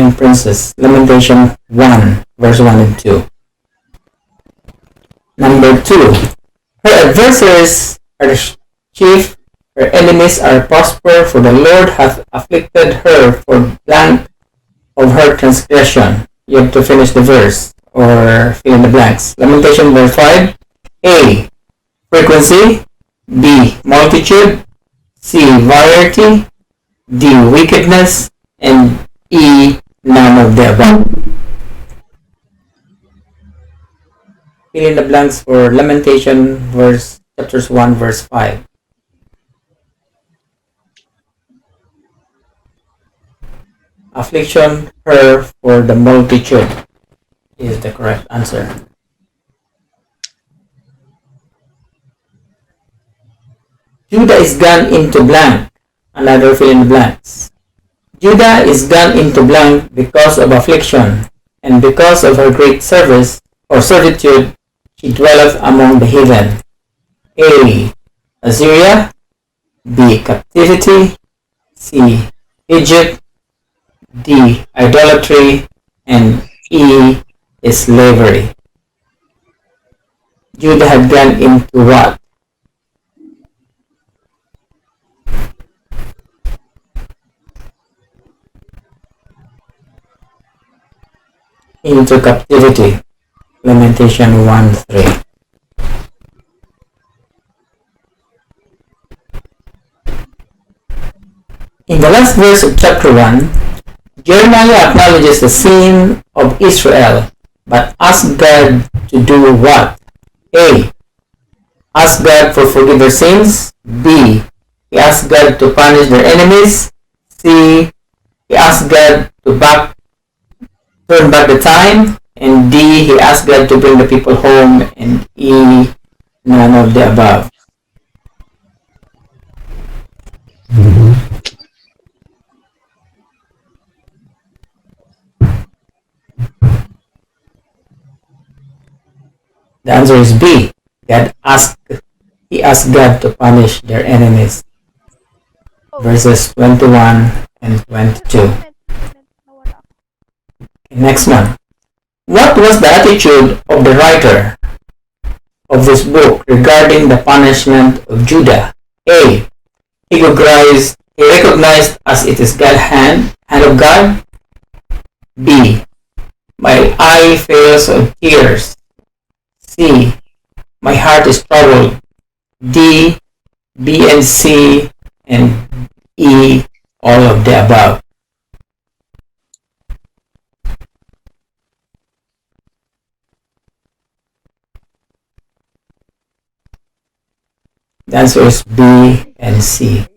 Babylonian princess. Lamentation 1, verse 1 and 2. Number 2. Her adversaries are chief, her enemies are prosper, for the Lord hath afflicted her for blank of her transgression. You have to finish the verse or fill in the blanks. Lamentation verse 5. A. Frequency. B. Multitude. C. Variety. D. Wickedness. And E. None of the above. Fill in the blanks for Lamentation chapters 1 verse 5. Affliction her for the multitude is the correct answer. Judah is gone into blank. Another fill in the blanks. Judah is gone into blank because of affliction, and because of her great service or servitude, she dwelleth among the heathen. A. Assyria. B. Captivity. C. Egypt. D. Idolatry. And E. is slavery. Judah had gone into what? Into captivity. Lamentation 1:3. In the last verse of chapter 1, Jeremiah acknowledges the sin of Israel, but asks God to do what? A. Ask God for forgive their sins. B. He asks God to punish their enemies. C. He asks God to turn back the time. And D. He asks God to bring the people home. And E. None of the above. The answer is B. He asked God to punish their enemies. Verses 21 and 22. Next one. What was the attitude of the writer of this book regarding the punishment of Judah? A. He recognized as it is God's hand of God. B. My eye fails of tears. C. My heart is troubled. D. B and C and E. All of the above. The answer is B and C.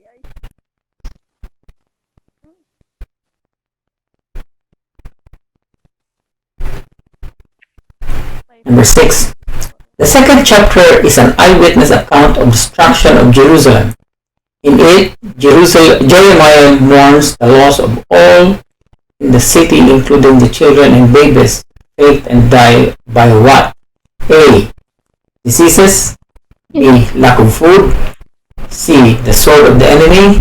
Number 6. The second chapter is an eyewitness account of destruction of Jerusalem. In it, Jeremiah mourns the loss of all in the city, including the children and babies, failed and die by what? A. Diseases. B. Lack of food. C. The sword of the enemy.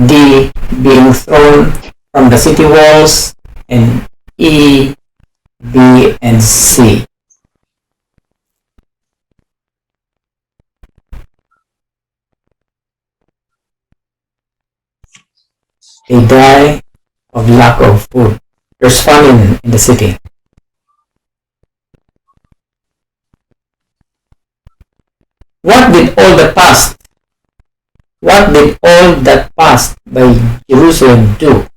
D. Being thrown from the city walls. And E. B and C. They die of lack of food. There's famine in the city. What did all that passed by Jerusalem do?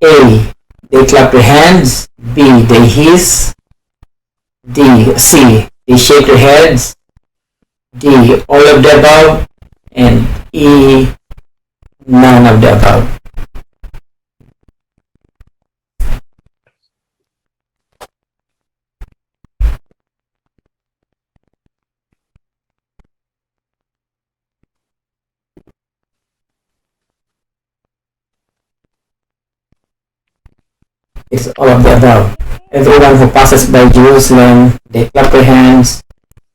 A. They clap their hands. B. They hiss. C. They shake their heads. D. All of the above. And E. None of the above. It's all of the above. Everyone who passes by Jerusalem, they clap their hands,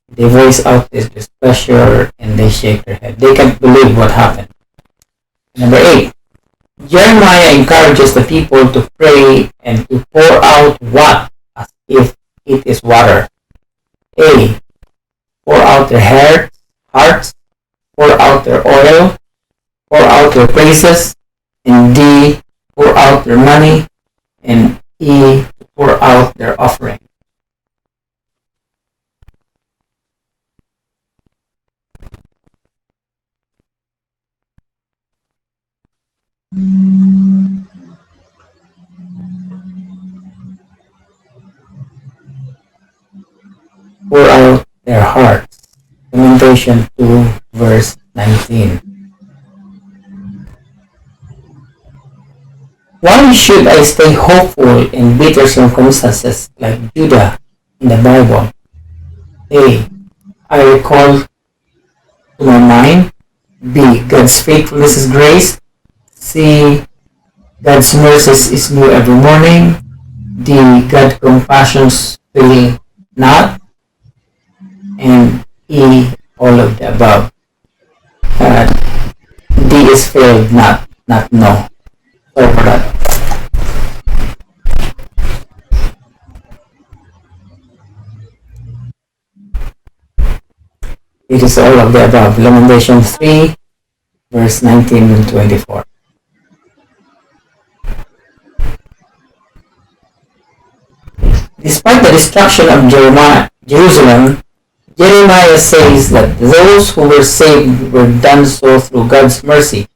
they voice out their displeasure, and they shake their head. They can't believe what happened. Number 8. Jeremiah encourages the people to pray and to pour out what as if it is water. A. Pour out their hearts, pour out their oil, pour out their praises, and D. Pour out their money, and E. Pour out their offering. Pour out their hearts. Lamentation 2 verse 19. Why should I stay hopeful in bitter circumstances like Judah in the Bible? A. I recall to my mind. B. God's faithfulness is grace. C. God's mercies is new every morning. D. God's compassions fail not. And E. All of the above. D is failed not no. Sorry for that. It is all of the above. Lamentation 3 verse 19 and 24. Despite the destruction of Jerusalem, Jeremiah says that those who were saved were done so through God's mercy.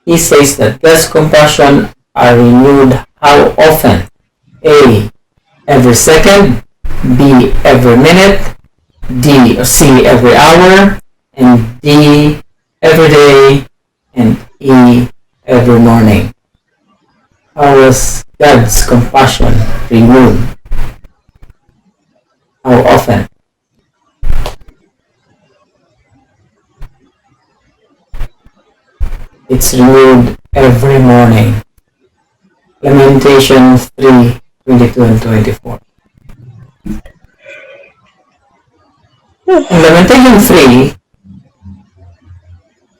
He says that God's compassion are renewed how often? A. Every second. B. Every minute. D or C. Every hour. And D. Every day. And E. Every morning. How was God's compassion renewed? How often? It's renewed every morning. Lamentations 3, 22 and 24. In Lamentation 3,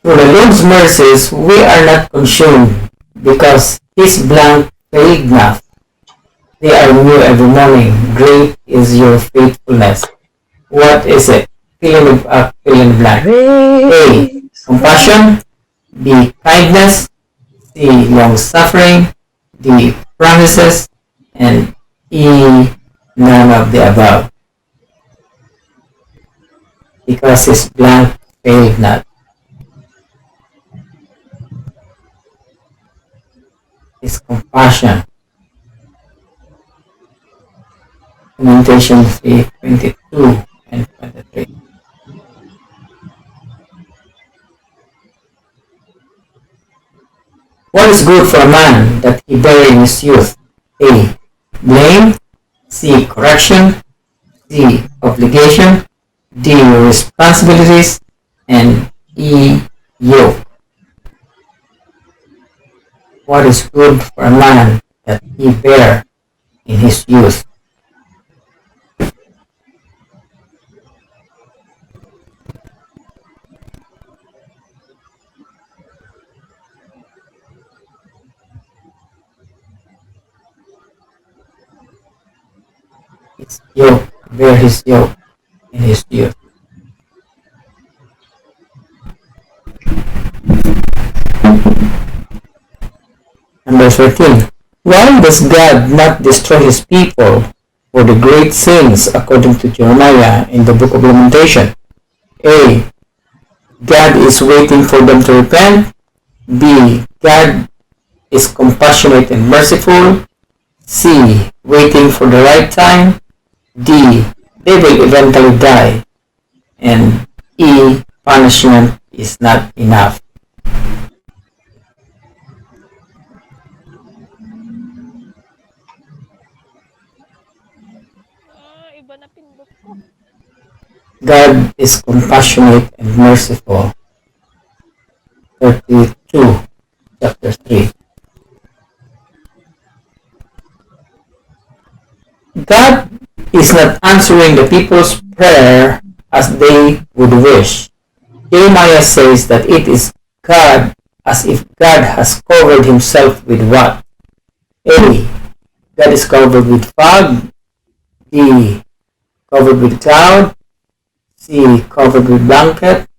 through the Lord's mercies we are not consumed, because His blank failed not. They are new every morning. Great is your faithfulness. What is it? Fill in blank. A. Compassion. B. Kindness. C. Long suffering. D. Promises. And E. None of the above. Because His blank failed not. His compassion. Lamentation 3, 22 and 23. What is good for a man that he bear in his youth? A. Blame. C. Correction. C. Obligation. D. Responsibilities. And E. Yoke. What is good for a man that he bear in his youth? His yoke, bear his yoke in his youth. Number 13. Why does God not destroy His people for the great sins according to Jeremiah in the book of Lamentation? A. God is waiting for them to repent. B. God is compassionate and merciful. C. Waiting for the right time. D. They will eventually die. And E. Punishment is not enough. God is compassionate and merciful. 32, chapter 3. God is not answering the people's prayer as they would wish. Jeremiah says that it is God as if God has covered himself with what? A. God is covered with fog. B. Covered with cloud. C. Covered with blanket.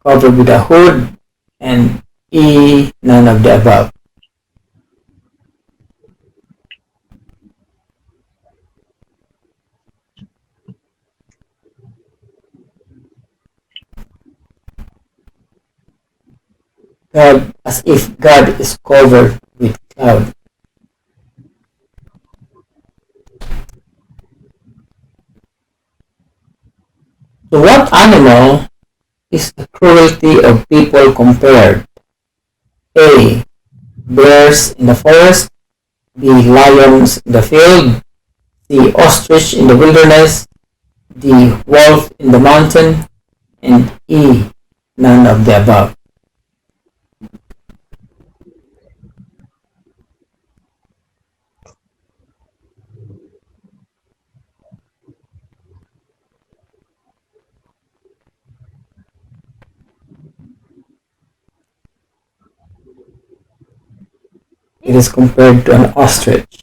Covered with a hood. And E. None of the above. God, as if God is covered with cloud. To what animal is the cruelty of people compared? A. Bears in the forest. B. Lions in the field. C. Ostrich in the wilderness. D. Wolf in the mountain. And E. None of the above. It is compared to an ostrich.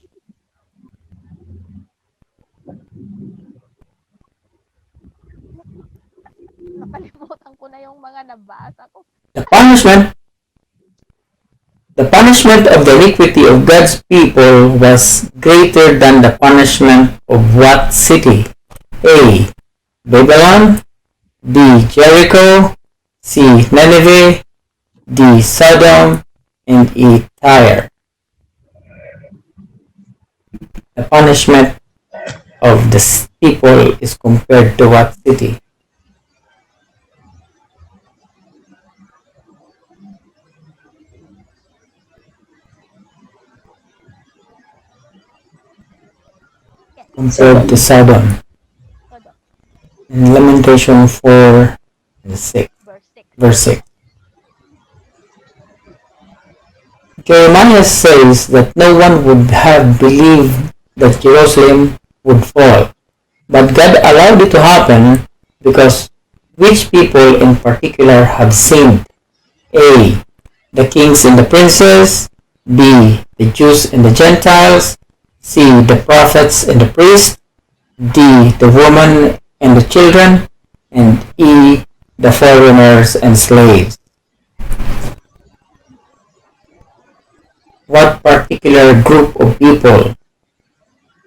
Nakalimutan ko na yung mga nabasa ko. The punishment of the iniquity of God's people was greater than the punishment of what city? A. Babylon. B. Jericho. C. Nineveh. D. Sodom. And E. Tyre. The punishment of the people is compared to what city? Compared to Sodom. In Lamentation 4 and 6, verse 6. Jeremiah says that no one would have believed that Jerusalem would fall, but God allowed it to happen because which people in particular have sinned? A. The kings and the princes. B. The Jews and the Gentiles. C. The prophets and the priests. D. The woman and the children. And E. The foreigners and slaves. What particular group of people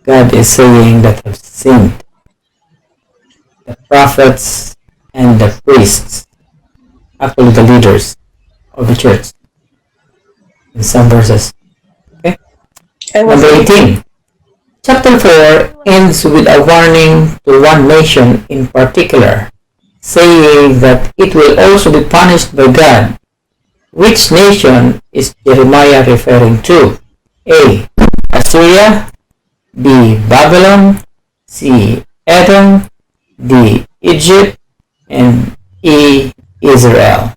God is saying that have sinned? The prophets and the priests, actually the leaders of the church, in some verses. Okay. Number 18. Chapter 4 ends with a warning to one nation in particular, saying that it will also be punished by God. Which nation is Jeremiah referring to? A. Assyria. B. Babylon. C. Edom. D. Egypt. And E. Israel.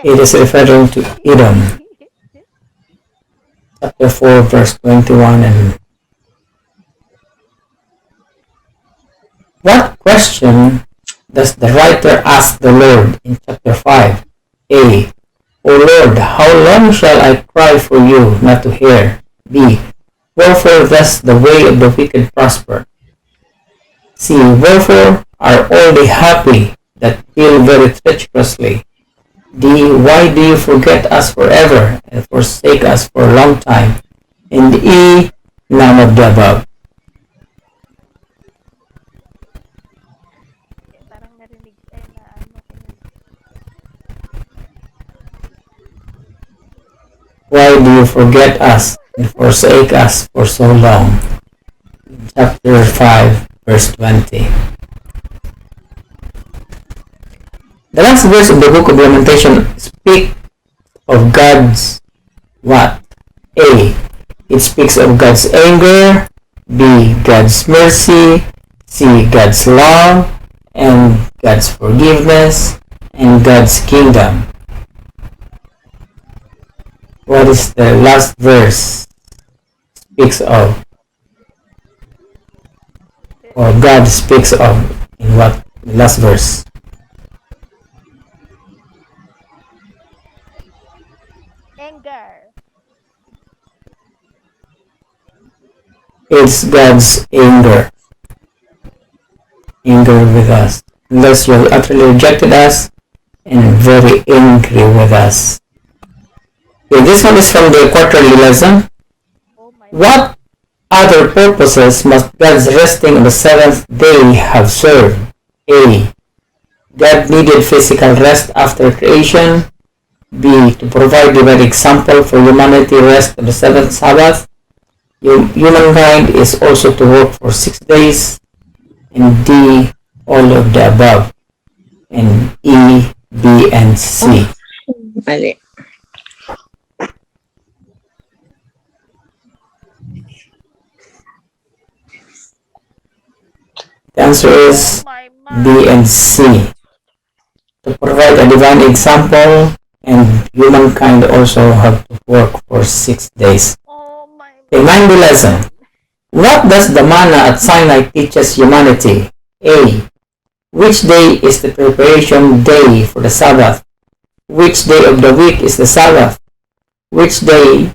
It is referring to Edom. Chapter 4, verse 21. And what question does the writer ask the Lord in chapter 5? A. O Lord, how long shall I cry for you not to hear? B. Wherefore does the way of the wicked prosper? C. Wherefore are all they happy that deal very treacherously? D. Why do you forget us forever and forsake us for a long time? And E. None of the above. Why do you forget us and forsake us for so long? Chapter 5, verse 20. The last verse of the book of Lamentation speaks of God's what? A. It speaks of God's anger. B. God's mercy. C. God's love. And God's forgiveness. And God's kingdom. What is the last verse speaks of, or God speaks of in what last verse? Anger. It's God's anger with us. Unless you have utterly rejected us and very angry with us. Okay, this one is from the quarterly lesson. Oh my. What other purposes must God's resting on the seventh day have served? A. God needed physical rest after creation. B. To provide divine example for humanity rest on the seventh Sabbath. Humankind is also to work for 6 days. And D. All of the above. And E, B, and C. Mali. The answer is My B and C. To provide a divine example, and humankind also have to work for 6 days. Oh my. Remind the lesson. What does the manna at Sinai teaches humanity? A. Which day is the preparation day for the Sabbath? Which day of the week is the Sabbath? Which day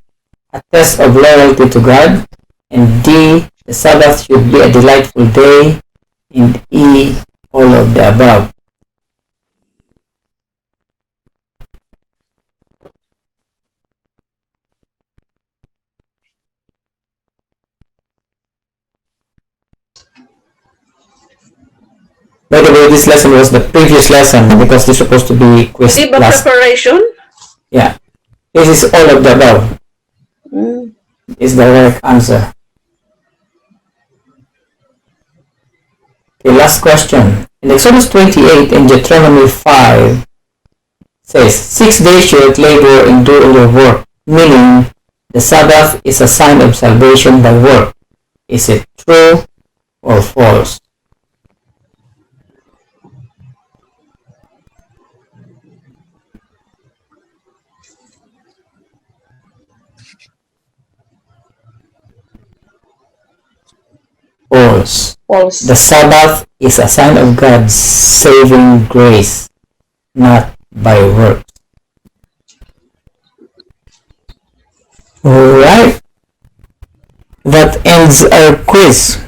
a test of loyalty to God? And D. The Sabbath should be a delightful day. And E. All of the above. By the way, this lesson was the previous lesson because this is supposed to be quiz Di ba last. preparation? Yeah. This is all of the above. Is the correct answer. Okay, last question. In Exodus 28 and Deuteronomy 5 says, 6 days you will labor and do all your work, meaning the Sabbath is a sign of salvation by work. Is it true or false? False. False. The Sabbath is a sign of God's saving grace, not by works. Alright. That ends our quiz.